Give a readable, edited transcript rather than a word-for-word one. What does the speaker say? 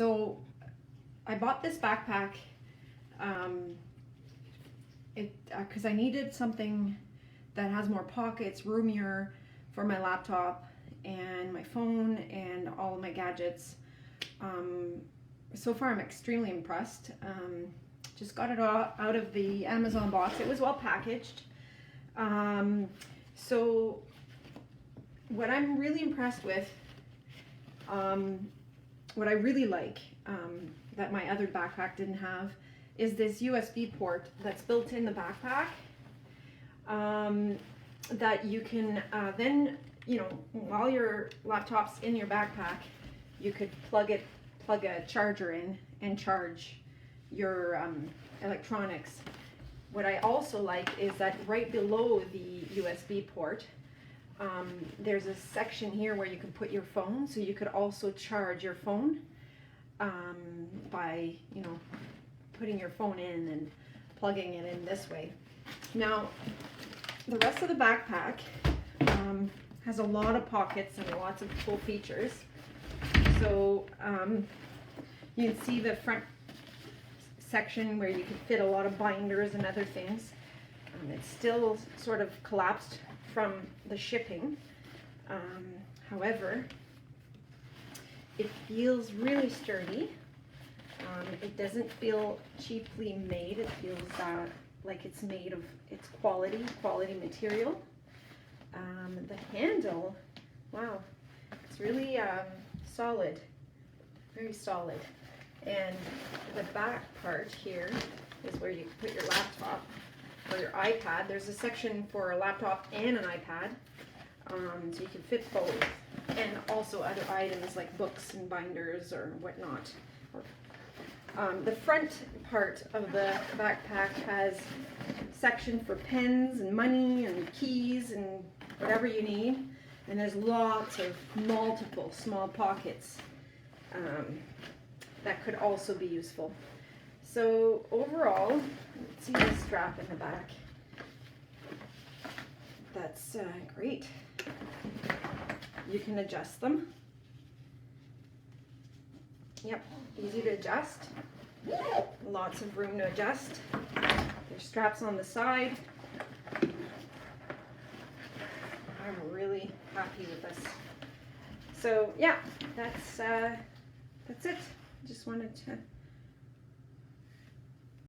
So I bought this backpack because I needed something that has more pockets, roomier for my laptop and my phone and all of my gadgets. So far I'm extremely impressed. Just got it all out of the Amazon box. It was well packaged. So what I'm really impressed with, what I really like that my other backpack didn't have, is this USB port that's built in the backpack, that you can then, while your laptop's in your backpack, you could plug a charger in and charge your electronics. What I also like is that right below the USB port, there's a section here where you can put your phone, so you could also charge your phone by, putting your phone in and plugging it in this way. Now, the rest of the backpack has a lot of pockets and lots of cool features. So you can see the front section where you can fit a lot of binders and other things. It's still sort of collapsed from the shipping. However, it feels really sturdy. It doesn't feel cheaply made. It feels like it's made of quality material. The handle, wow, it's really solid, very solid. And the back part here is where you put your laptop or your iPad. There's a section for a laptop and an iPad, so you can fit both, and also other items like books and binders or whatnot. The front part of the backpack has a section for pens and money and keys and whatever you need, and there's lots of multiple small pockets that could also be useful. So overall, let's see the strap in the back. That's great. You can adjust them. Yep, easy to adjust. Lots of room to adjust. There's straps on the side. I'm really happy with this. So yeah, that's it. Just wanted to